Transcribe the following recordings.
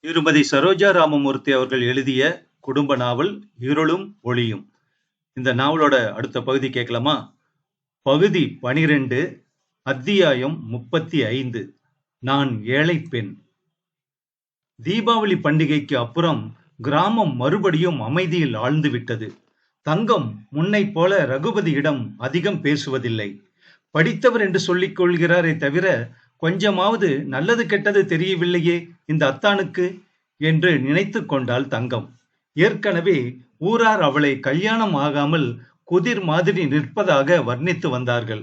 திருமதி சரோஜா ராமமூர்த்தி அவர்கள் எழுதிய குடும்ப நாவல் இருளும் ஒளியும். இந்த நாவலோட அடுத்த பகுதி கேட்கலாமா? பகுதி 12, அத்தியாயம் 35. நான் ஏழை பெண். தீபாவளி பண்டிகைக்கு அப்புறம் கிராமம் மறுபடியும் அமைதியில் ஆழ்ந்து விட்டது. தங்கம் முன்னை போல ரகுபதியிடம் அதிகம் பேசுவதில்லை. படித்தவர் என்று சொல்லிக் கொள்கிறாரே தவிர கொஞ்சமாவது நல்லது கெட்டது தெரியவில்லையே இந்த அத்தானுக்கு என்று நினைத்து கொண்டாள் தங்கம். ஏற்கனவே ஊரார் அவளை கல்யாணம் ஆகாமல் குதிர் மாதிரி நிற்பதாக வர்ணித்து வந்தார்கள்.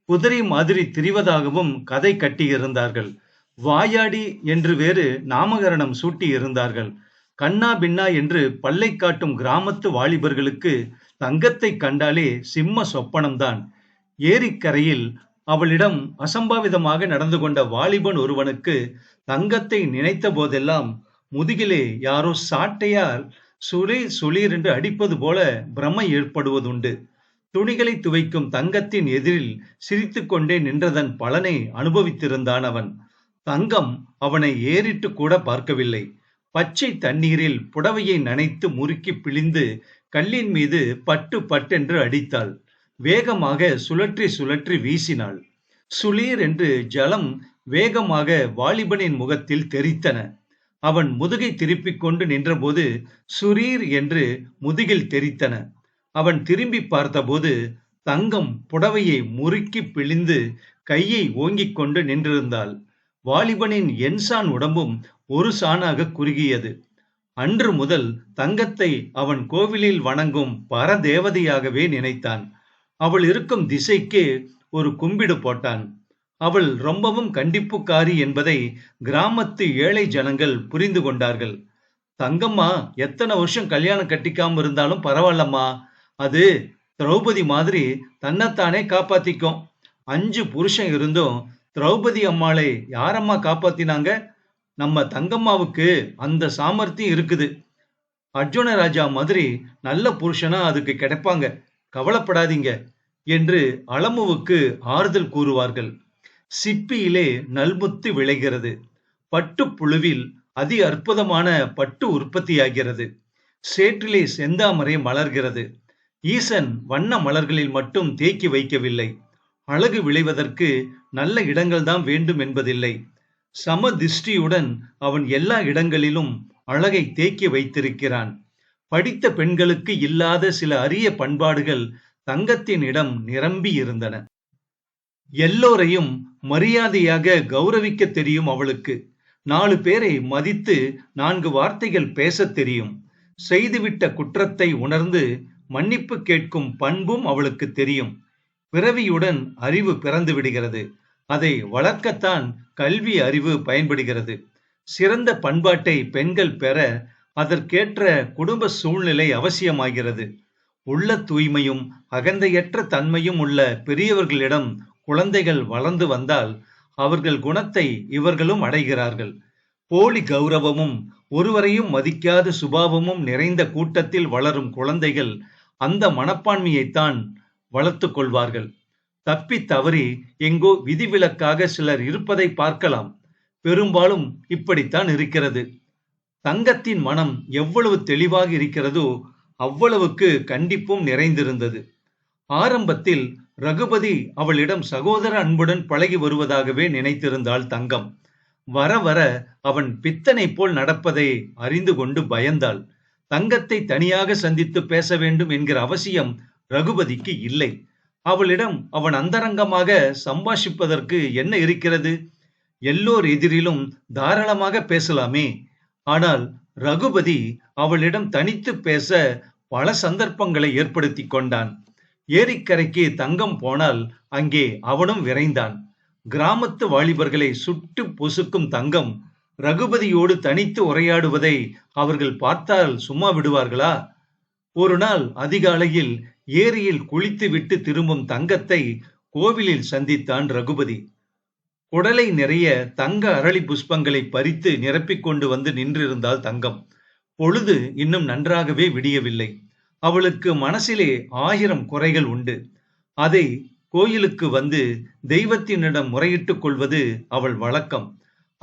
குதிரை மாதிரி திரிவதாகவும் கதை கட்டியிருந்தார்கள். வாயாடி என்று வேறு நாமகரணம் சூட்டி இருந்தார்கள். கண்ணா பின்னா என்று பல்லை காட்டும் கிராமத்து வாலிபர்களுக்கு தங்கத்தை கண்டாலே சிம்ம சொப்பனம்தான். ஏரிக்கரையில் அவளிடம் அசம்பாவிதமாக நடந்து கொண்ட வாலிபன் ஒருவனுக்கு தங்கத்தை நினைத்த போதெல்லாம் முதுகிலே யாரோ சாட்டையால் சுளீர் சுளீர் என்று அடிப்பது போல பிரமை ஏற்படுவதுண்டு. துணிகளை துவைக்கும் தங்கத்தின் எதிரில் சிரித்து கொண்டே நின்றதன் பலனை அனுபவித்திருந்தான் அவன். தங்கம் அவனை ஏறிட்டு கூட பார்க்கவில்லை. பச்சை தண்ணீரில் புடவையை நனைத்து முறுக்கி பிழிந்து கல்லின் மீது பட்டு பட்டென்று அடித்தாள். வேகமாக சுழற்றி சுழற்றி வீசினாள். சுளீர் என்று ஜலம் வேகமாக வாலிபனின் முகத்தில் தெரித்தன. அவன் முதுகை திருப்பிக் கொண்டு நின்றபோது சுரீர் என்று முதுகில் தெரித்தன. அவன் திரும்பி பார்த்தபோது தங்கம் புடவையை முறுக்கி பிழிந்து கையை ஓங்கிக் கொண்டு நின்றிருந்தாள். வாலிபனின் எண்சான் உடம்பும் ஒரு சானாக குறுகியது. அன்று முதல் தங்கத்தை அவன் கோவிலில் வணங்கும் பரதேவதையாகவே நினைத்தான். அவள் இருக்கும் திசைக்கு ஒரு கும்பிடு போட்டான். அவள் ரொம்பவும் கண்டிப்புக்காரி என்பதை கிராமத்து ஏழை ஜனங்கள் புரிந்து கொண்டார்கள். தங்கம்மா எத்தனை வருஷம் கல்யாணம் கட்டிக்காம இருந்தாலும் பரவாயில்லம்மா, அது திரௌபதி மாதிரி தன்னைத்தானே காப்பாத்திக்கும். 5 புருஷன் இருந்தும் திரௌபதி அம்மாளை யாரம்மா காப்பாத்தினாங்க? நம்ம தங்கம்மாவுக்கு அந்த சாமர்த்தியம் இருக்குது. அர்ஜுன ராஜா மாதிரி நல்ல புருஷனா அதுக்கு கிடைப்பாங்க, கவலைப்படாதீங்க என்று அலமுவுக்கு ஆறுதல் கூறுவார்கள். சிப்பியிலே நல்முத்து விளைகிறது. பட்டு புழுவில் அதி அற்புதமான பட்டு உற்பத்தியாகிறது. சேற்றிலே செந்தாமரை மலர்கிறது. ஈசன் வண்ண மலர்களில் மட்டும் தேக்கி வைக்கவில்லை. அழகு விளைவதற்கு நல்ல இடங்கள்தான் வேண்டும் என்பதில்லை. சம திருஷ்டியுடன் அவன் எல்லா இடங்களிலும் அழகை தேக்கி வைத்திருக்கிறான். படித்த பெண்களுக்கு இல்லாத சில அரிய பண்பாடுகள் தங்கத்தின் இடம் நிரம்பி இருந்தன. எல்லோரையும் மரியாதையாக கௌரவிக்க தெரியும் அவளுக்கு. 4 பேரை மதித்து 4 வார்த்தைகள் பேசத் தெரியும். செய்துவிட்ட குற்றத்தை உணர்ந்து மன்னிப்பு கேட்கும் பண்பும் அவளுக்கு தெரியும். பிறவியுடன் அறிவு பிறந்து விடுகிறது. அதை வளர்க்கத்தான் கல்வி அறிவு பயன்படுகிறது. சிறந்த பண்பாட்டை பெண்கள் பெற அதற்கேற்ற குடும்ப சூழ்நிலை அவசியமாகிறது. உள்ள தூய்மையும் அகந்தையற்ற தன்மையும் உள்ள பெரியவர்களிடம் குழந்தைகள் வளர்ந்து வந்தால் அவர்கள் குணத்தை இவர்களும் அடைகிறார்கள். போலி கௌரவமும் ஒருவரையும் மதிக்காத சுபாவமும் நிறைந்த கூட்டத்தில் வளரும் குழந்தைகள் அந்த மனப்பான்மையைத்தான் வளர்த்து கொள்வார்கள். தப்பி தவறி எங்கோ விதிவிலக்காக சிலர் இருப்பதை பார்க்கலாம். பெரும்பாலும் இப்படித்தான் இருக்கிறது. தங்கத்தின் மனம் எவ்வளவு தெளிவாக இருக்கிறதோ அவ்வளவுக்கு கண்டிப்பும் நிறைந்திருந்தது. ஆரம்பத்தில் ரகுபதி அவளிடம் சகோதர அன்புடன் பழகி வருவதாகவே நினைத்திருந்தாள் தங்கம். வர வர அவன் பித்தனை போல் நடப்பதை அறிந்து கொண்டு பயந்தாள். தங்கத்தை தனியாக சந்தித்து பேச வேண்டும் என்கிற அவசியம் ரகுபதிக்கு இல்லை. அவளிடம் அவன் அந்தரங்கமாக சம்பாஷிப்பதற்கு என்ன இருக்கிறது? எல்லோர் எதிரிலும் தாராளமாக பேசலாமே. ஆனால் ரகுபதி அவளிடம் தனித்து பேச பல சந்தர்ப்பங்களை ஏற்படுத்தி கொண்டான். ஏரிக்கரைக்கு தங்கம் போனால் அங்கே அவனும் விரைந்தான். கிராமத்து வாலிபர்களை சுட்டு பொசுக்கும் தங்கம் ரகுபதியோடு தனித்து உரையாடுவதை அவர்கள் பார்த்தால் சும்மா விடுவார்களா? ஒரு நாள் அதிகாலையில் ஏரியில் குளித்து விட்டு திரும்பும் தங்கத்தை கோவிலில் சந்தித்தான் ரகுபதி. குடலை நிறைய தங்க அரளி புஷ்பங்களை பறித்து நிரப்பிக் கொண்டு வந்து நின்றிருந்தாள் தங்கம். பொழுது இன்னும் நன்றாகவே விடியவில்லை. அவளுக்கு மனசிலே 1000 குறைகள் உண்டு. அதை கோயிலுக்கு வந்து தெய்வத்தினிடம் முறையிட்டுக் கொள்வது அவள் வழக்கம்.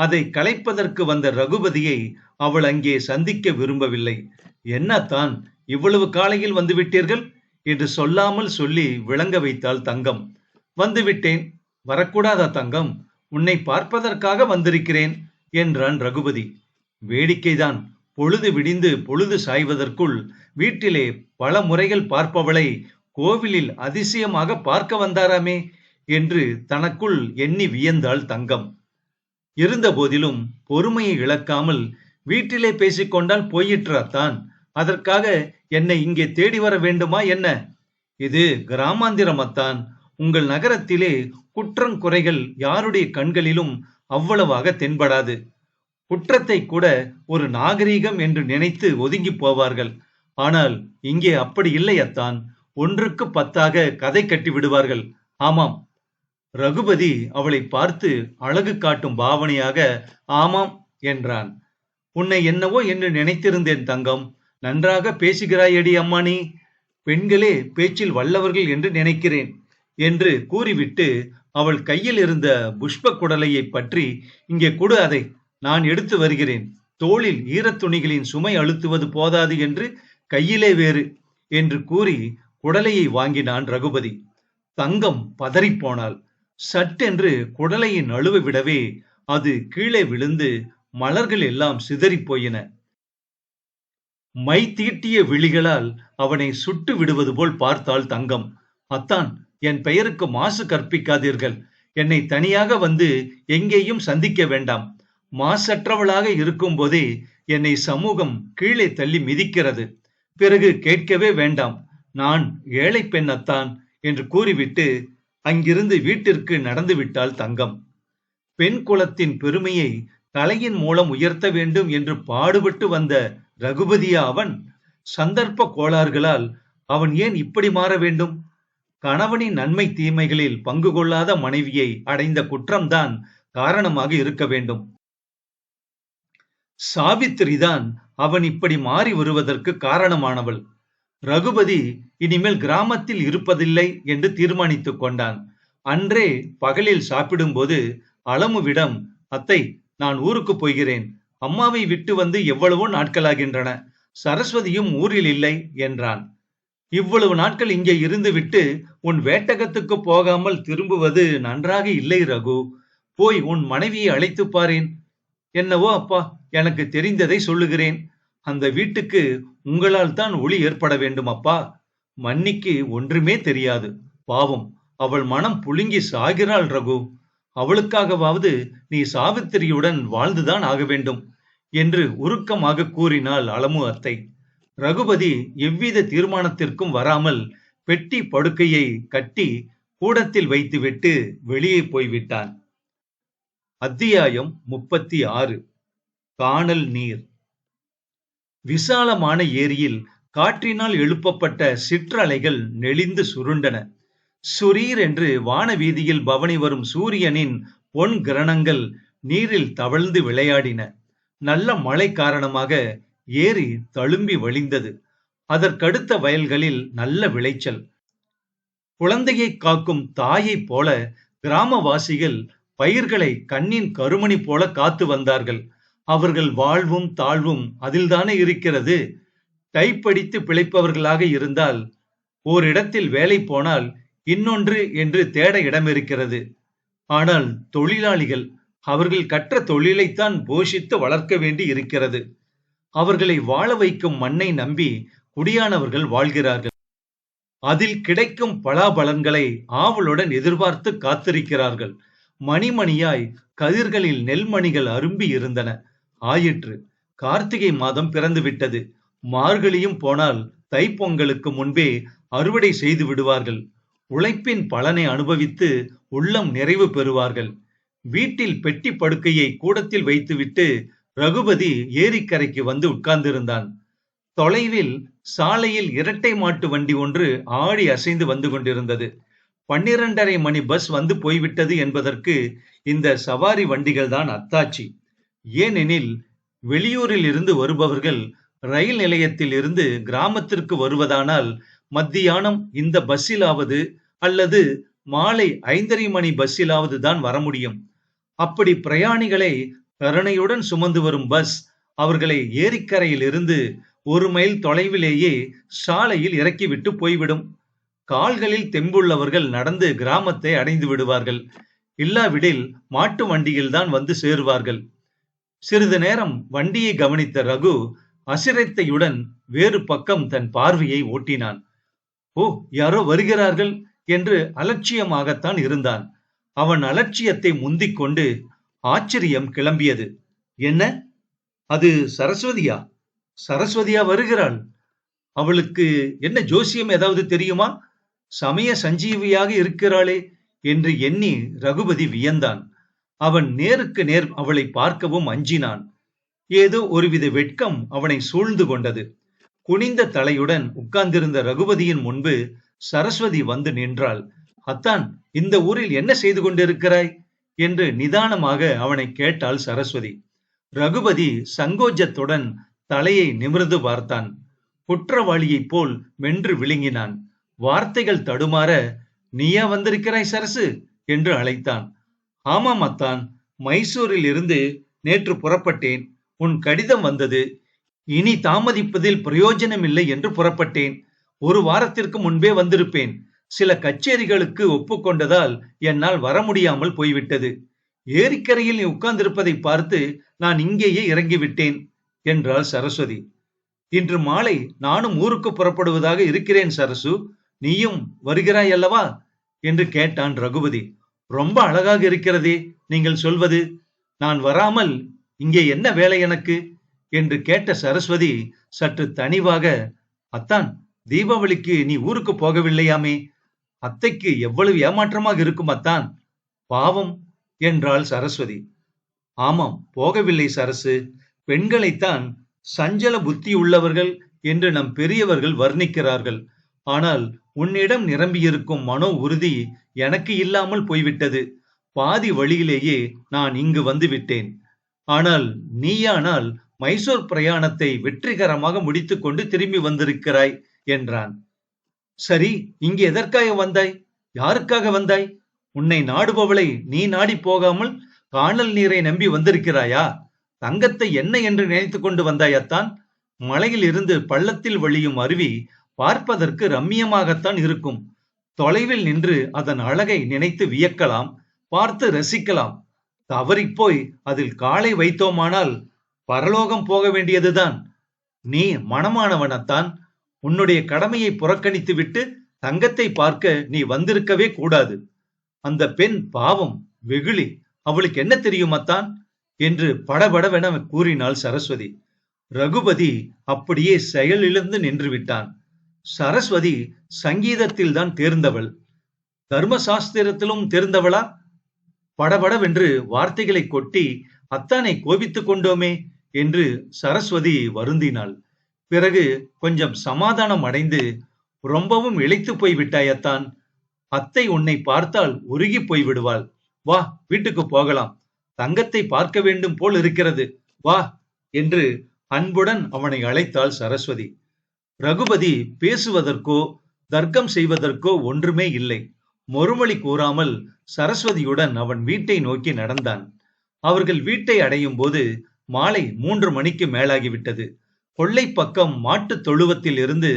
அதை கலைப்பதற்கு வந்த ரகுபதியை அவள் அங்கே சந்திக்க விரும்பவில்லை. என்னத்தான் இவ்வளவு காலையில் வந்து விட்டீர்கள் என்று சொல்லாமல் சொல்லி விளங்க வைத்தாள் தங்கம். வந்துவிட்டேன். வரக்கூடாதா தங்கம்? உன்னை பார்ப்பதற்காக வந்திருக்கிறேன் என்றான் ரகுபதி. வேடிக்கைதான். பொழுது விடிந்து பொழுது சாய்வதற்குள் வீட்டிலே பல முறைகள் பார்ப்பவளை கோவிலில் அதிசயமாக பார்க்க வந்தாராமே என்று தனக்குள் எண்ணி வியந்தாள் தங்கம். இருந்த போதிலும் பொறுமையை இழக்காமல், வீட்டிலே பேசிக்கொண்டால் போயிற்றாத்தான், அதற்காக என்னை இங்கே தேடி வர வேண்டுமா என்ன? இது கிராமாந்திரமத்தான். உங்கள் நகரத்திலே குற்றம் குறைகள் யாருடைய கண்களிலும் அவ்வளவாக தென்படாது. குற்றத்தை கூட ஒரு நாகரீகம் என்று நினைத்து ஒதுங்கி போவார்கள். ஆனால் இங்கே அப்படி இல்லையத்தான். ஒன்றுக்கு 10 கதை கட்டி விடுவார்கள். ஆமாம். ரகுபதி அவளை பார்த்து அழகு காட்டும் பாவனையாக ஆமாம் என்றான். உன்னை என்னவோ என்று நினைத்திருந்தேன் தங்கம். நன்றாக பேசுகிறாயடி அம்மா நீ. பெண்களே பேச்சில் வல்லவர்கள் என்று நினைக்கிறேன் என்று கூறிவிட்டு அவள் கையில் இருந்த புஷ்ப குடலையை பற்றி, இங்கே கொடு, அதை நான் எடுத்து வருகிறேன். தோளில் ஈரத்துணிகளின் சுமை அழுத்துவது போதாது என்று கையிலே வேறு என்று கூறி குடலையை வாங்கினான் ரகுபதி. தங்கம் பதறிப்போனாள். சட்டென்று குடலையை நழுவ விடவே அது கீழே விழுந்து மலர்கள் எல்லாம் சிதறி போயின. மை தீட்டிய விழிகளால் அவனை சுட்டு விடுவது போல் பார்த்தாள் தங்கம். அத்தான், என் பெயருக்கு மாசு கற்பிக்காதீர்கள். என்னை தனியாக வந்து எங்கேயும் சந்திக்க வேண்டாம். மாசற்றவளாக இருக்கும் போதே என்னை சமூகம் கீழே தள்ளி மிதிக்கிறது. பிறகு கேட்கவே வேண்டாம். நான் ஏழை பெண்ணத்தான் என்று கூறிவிட்டு அங்கிருந்து வீட்டிற்கு நடந்து விட்டாள் தங்கம். பெண் குலத்தின் பெருமையை தலையின் மூலம் உயர்த்த வேண்டும் என்று பாடுபட்டு வந்த ரகுபதியா அவன்? சந்தர்ப்ப கோளாறுகளால் அவன் ஏன் இப்படி மாற வேண்டும்? கணவனின் நன்மை தீமைகளில் பங்கு கொள்ளாத மனைவியை அடைந்த குற்றம்தான் காரணமாக இருக்க வேண்டும். சாவித்திரிதான் அவன் இப்படி மாறி வருவதற்கு காரணமானவள். ரகுபதி இனிமேல் கிராமத்தில் இருப்பதில்லை என்று தீர்மானித்துக் கொண்டான். அன்றே பகலில் சாப்பிடும்போது அலமுவிடம், அத்தை, நான் ஊருக்கு போகிறேன். அம்மாவை விட்டு வந்து எவ்வளவோ நாட்களாகின்றன. சரஸ்வதியும் ஊரில் இல்லை என்றான். இவ்வளவு நாட்கள் இங்கே இருந்துவிட்டு உன் வேட்டகத்துக்கு போகாமல் திரும்புவது நன்றாக இல்லை ரகு. போய் உன் மனைவியை அழைத்து பாரேன். என்னவோ அப்பா, எனக்கு தெரிந்ததை சொல்லுகிறேன். அந்த வீட்டுக்கு உங்களால் தான் ஒளி ஏற்பட வேண்டும் அப்பா. மன்னிக்கு ஒன்றுமே தெரியாது. பாவம், அவள் மனம் புழுங்கி சாகிறாள் ரகு. அவளுக்காகவாவது நீ சாவித்திரியுடன் வாழ்ந்துதான் ஆக வேண்டும் என்று உருக்கமாக கூறினாள் அலமு அத்தை. ரகுபதி எவ்வித தீர்மானத்திற்கும் வராமல் பெட்டி படுக்கையை கட்டி கூடத்தில் வைத்துவிட்டு வெளியே போய்விட்டான். அத்தியாயம் 36. காணல் நீர். விசாலமான ஏரியில் காற்றினால் எழுப்பப்பட்ட சிற்றலைகள் நெளிந்து சுருண்டன. சுரீர் என்று வானவீதியில் பவனி வரும் சூரியனின் பொன் கிரணங்கள் நீரில் தவழ்ந்து விளையாடின. நல்ல மழை காரணமாக ஏரி தழும்பி வழிந்தது. அதற்கடுத்த வயல்களில் நல்ல விளைச்சல். குழந்தையை காக்கும் தாயை போல கிராமவாசிகள் பயிர்களை கண்ணின் கருமணி போல காத்து வந்தார்கள். அவர்கள் வாழ்வும் தாழ்வும் அதில்தானே இருக்கிறது. டைப்படித்து பிழைப்பவர்களாக இருந்தால் ஓரிடத்தில் வேலை போனால் இன்னொன்று என்று தேட இடம் இருக்கிறது. ஆனால் தொழிலாளிகள் அவர்கள் கற்ற தொழிலைத்தான் போஷித்து வளர்க்க வேண்டி இருக்கிறது. அவர்களை வாழ வைக்கும் மண்ணை நம்பி குடியானவர்கள் வாழ்கிறார்கள். அதில் கிடைக்கும் பலாபலன்களை ஆவலுடன் எதிர்பார்த்து காத்திருக்கிறார்கள். மணிமணியாய் கதிர்களில் நெல்மணிகள் அரும்பி இருந்தன. ஆயிற்று. கார்த்திகை மாதம் பிறந்து விட்டது. மார்கழியும் போனால் தைப்பொங்கலுக்கு முன்பே அறுவடை செய்து விடுவார்கள். உழைப்பின் பலனை அனுபவித்து உள்ளம் நிறைவு பெறுவார்கள். வீட்டில் பெட்டி படுக்கையை கூடத்தில் வைத்துவிட்டு ரகுபதி ஏரிக்கரைக்கு வந்து உட்கார்ந்திருந்தான். தொலைவில் சாலையில் இரட்டை மாட்டு வண்டி ஒன்று ஆடி அசைந்து வந்து கொண்டிருந்தது. 12:30 மணி பஸ் வந்து போய்விட்டது என்பதற்கு இந்த சவாரி வண்டிகள் தான் அத்தாட்சி. ஏனெனில் வெளியூரில் இருந்து வருபவர்கள் ரயில் நிலையத்தில் இருந்து கிராமத்திற்கு வருவதானால் மத்தியானம் இந்த பஸ்ஸிலாவது அல்லது மாலை 5:30 மணி பஸ்ஸிலாவது தான் வர முடியும். அப்படி பிரயாணிகளை கருணையுடன் சுமந்து வரும் பஸ் அவர்களை ஏரிக்கரையில் இருந்து 1 மைல் தொலைவிலேயே சாலையில் இறக்கிவிட்டு போய்விடும். கால்களில் தெம்புள்ளவர்கள் நடந்து கிராமத்தை அடைந்து விடுவார்கள். இல்லாவிடில் மாட்டு வண்டியில் தான் வந்து சேருவார்கள். சிறிது நேரம் வண்டியை கவனித்த ரகு அசிரத்தையுடன் வேறு பக்கம் தன் பார்வையை ஓட்டினான். ஓ, யாரோ வருகிறார்கள் என்று அலட்சியமாகத்தான் இருந்தான். அவன் அலட்சியத்தை முந்திக் கொண்டு ஆச்சரியம் கிளம்பியது. என்ன, அது சரஸ்வதியா? சரஸ்வதியா வருகிறாள்? அவளுக்கு என்ன ஜோசியம் ஏதாவது தெரியுமா? சமய சஞ்சீவியாக இருக்கிறாளே என்று எண்ணி ரகுபதி வியந்தான். அவன் நேருக்கு நேர் அவளை பார்க்கவும் அஞ்சினான். ஏதோ ஒருவித வெட்கம் அவனை சூழ்ந்து கொண்டது. குனிந்த தலையுடன் உட்கார்ந்திருந்த ரகுபதியின் முன்பு சரஸ்வதி வந்து நின்றாள். அத்தான், இந்த ஊரில் என்ன செய்து கொண்டிருக்கிறாய் என்று நிதானமாக அவனை கேட்டாள் சரஸ்வதி. ரகுபதி சங்கோஜத்துடன் தலையை நிமிர்ந்து பார்த்தான். குற்றவாளியைப் போல் மென்று விழுங்கினான். வார்த்தைகள் தடுமாற, நீயா வந்திருக்கிறாய் சரசு என்று அழைத்தான். ஆமாம் அத்தான், மைசூரில் இருந்து நேற்று புறப்பட்டேன். உன் கடிதம் வந்தது. இனி தாமதிப்பதில் பிரயோஜனமில்லை என்று புறப்பட்டேன். 1 வாரத்திற்கு முன்பே வந்திருப்பேன். சில கச்சேரிகளுக்கு ஒப்புக்கொண்டதால் என்னால் வர முடியாமல் போய்விட்டது. ஏரிக்கரையில் நீ உட்கார்ந்திருப்பதை பார்த்து நான் இங்கேயே இறங்கிவிட்டேன் என்றாள் சரஸ்வதி. இன்று மாலை நானும் ஊருக்கு புறப்படுவதாக இருக்கிறேன் சரசு. நீயும் வருகிறாய் அல்லவா என்று கேட்டான் ரகுபதி. ரொம்ப அழகாக இருக்கிறதே நீங்கள் சொல்வது. நான் வராமல் இங்கே என்ன வேலை எனக்கு என்று கேட்ட சரஸ்வதி சற்று தனிவாக, அத்தான், தீபாவளிக்கு நீ ஊருக்கு போகவில்லையாமே? அத்தைக்கு எவ்வளவு ஏமாற்றமாக இருக்கும் அத்தான். பாவம் என்றாள் சரஸ்வதி. ஆமாம், போகவில்லை சரசு. பெண்களைத்தான் சஞ்சல புத்தி உள்ளவர்கள் என்று நம் பெரியவர்கள் வர்ணிக்கிறார்கள். ஆனால் உன்னிடம் நிரம்பியிருக்கும் மனோ உறுதி எனக்கு இல்லாமல் போய்விட்டது. பாதி வழியிலேயே நான் இங்கு வந்து விட்டேன். ஆனால் நீயானால் மைசூர் பிரயாணத்தை வெற்றிகரமாக முடித்துக் கொண்டு திரும்பி வந்திருக்கிறாய் என்றான். சரி, இங்கே எதற்காக வந்தாய்? யாருக்காக வந்தாய்? உன்னை நாடுபவளை நீ நாடி போகாமல் காணல் நீரை நம்பி வந்திருக்கிறாயா? தங்கத்தை என்ன என்று நினைத்துக் கொண்டு வந்தாயத்தான்? மலையில் இருந்து பள்ளத்தில் வழியும் அருவி பார்ப்பதற்கு ரம்மியமாகத்தான் இருக்கும். தொலைவில் நின்று அதன் அழகை நினைத்து வியக்கலாம், பார்த்து ரசிக்கலாம். தவறிப்போய் அதில் காலை வைத்தோமானால் பரலோகம் போக வேண்டியதுதான். நீ மனமானவனத்தான். உன்னுடைய கடமையை புறக்கணித்து விட்டு தங்கத்தை பார்க்க நீ வந்திருக்கவே கூடாது. அந்த பெண் பாவம், வெகுளி. அவளுக்கு என்ன தெரியுமத்தான் என்று படபடவென கூறினாள் சரஸ்வதி. ரகுபதி அப்படியே செயலிழந்து நின்று விட்டான். சரஸ்வதி சங்கீதத்தில் தான் தேர்ந்தவள், தர்ம சாஸ்திரத்திலும் தேர்ந்தவளா? படபடவென்று வார்த்தைகளை கொட்டி அத்தானை கோபித்துக் கொண்டோமே என்று சரஸ்வதி வருந்தினாள். பிறகு கொஞ்சம் சமாதானம் அடைந்து, ரொம்பவும் இளைத்து போய் விட்டாயத்தான். அத்தை உன்னை பார்த்தால் உருகி போய் விடுவாள். வா, வீட்டுக்கு போகலாம். தங்கத்தை பார்க்க வேண்டும் போல் இருக்கிறது, வா என்று அன்புடன் அவனை அழைத்தாள் சரஸ்வதி. ரகுபதி பேசுவதற்கோ தர்க்கம் செய்வதற்கோ ஒன்றுமே இல்லை. மறுமொழி கூறாமல் சரஸ்வதியுடன் அவன் வீட்டை நோக்கி நடந்தான். அவர்கள் வீட்டை அடையும் போது மாலை 3 மணிக்கு மேலாகிவிட்டது. கொள்ளை பக்கம் மாட்டு தொழுவத்தில் இருந்து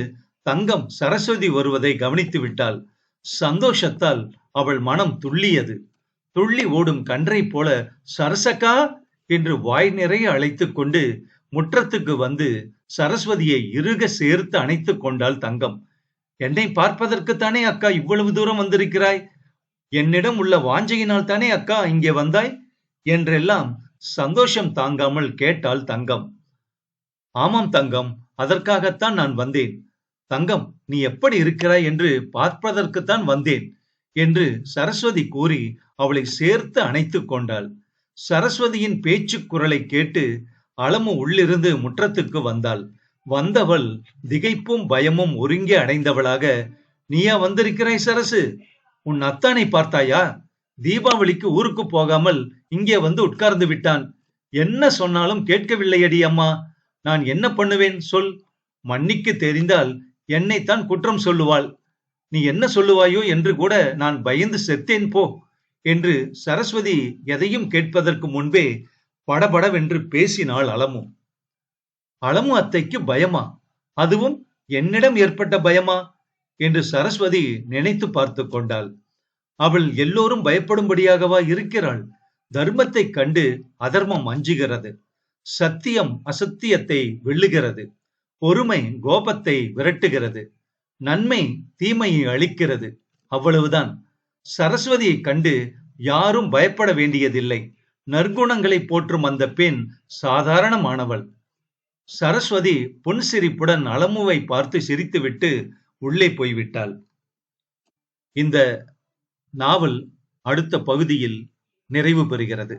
தங்கம் சரஸ்வதி வருவதை கவனித்து விட்டாள். சந்தோஷத்தால் அவள் மனம் துள்ளியது. துள்ளி ஓடும் கன்றை போல சரசக்கா என்று வாய் நிறைய அழைத்துக் கொண்டு முற்றத்துக்கு வந்து சரஸ்வதியை இறுக சேர்த்து அணைத்துக் கொண்டாள் தங்கம். என்னை பார்ப்பதற்குத்தானே அக்கா இவ்வளவு தூரம் வந்திருக்கிறாய்? என்னிடம் உள்ள வாஞ்சையினால் தானே அக்கா இங்கே வந்தாய் என்றெல்லாம் சந்தோஷம் தாங்காமல் கேட்டாள் தங்கம். ஆமாம் தங்கம், அதற்காகத்தான் நான் வந்தேன். தங்கம், நீ எப்படி இருக்கிறாய் என்று பார்ப்பதற்குத்தான் வந்தேன் என்று சரஸ்வதி கூறி அவளை சேர்த்து அணைத்துக் கொண்டாள். சரஸ்வதியின் பேச்சு குரலை கேட்டு அலமு உள்ளிருந்து முற்றத்துக்கு வந்தாள். வந்தவள் திகைப்பும் பயமும் ஒருங்கே அடைந்தவளாக, நீயா வந்திருக்கிறாய் சரசு? உன் அத்தானை பார்த்தாயா? தீபாவளிக்கு ஊருக்கு போகாமல் இங்கே வந்து உட்கார்ந்து விட்டான். என்ன சொன்னாலும் கேட்கவில்லையடி அம்மா. நான் என்ன பண்ணுவேன் சொல்? மன்னிக்கு தெரிந்தால் என்னைத்தான் குற்றம் சொல்லுவாள். நீ என்ன சொல்லுவாயோ என்று கூட நான் பயந்து செத்தேன் போ என்று சரஸ்வதி எதையும் கேட்பதற்கு முன்பே படபடவென்று பேசினாள் அலமு. அலமு அத்தைக்கு பயமா? அதுவும் என்னிடம் ஏற்பட்ட பயமா என்று சரஸ்வதி நினைத்து பார்த்து கொண்டாள். அவள் எல்லோரும் பயப்படும்படியாகவா இருக்கிறாள்? தர்மத்தைக் கண்டு அதர்மம் அஞ்சுகிறது. சத்தியம் அசத்தியத்தை வெல்லுகிறது. பொறுமை கோபத்தை விரட்டுகிறது. நன்மை தீமையை அளிக்கிறது. அவ்வளவுதான். சரஸ்வதியை கண்டு யாரும் பயப்பட வேண்டியதில்லை. நற்குணங்களை போற்றும் அந்த பெண் சாதாரணமானவள். சரஸ்வதி புன்சிரிப்புடன் அலமுவை பார்த்து சிரித்துவிட்டு உள்ளே போய்விட்டாள். இந்த நாவல் அடுத்த பகுதியில் நிறைவு பெறுகிறது.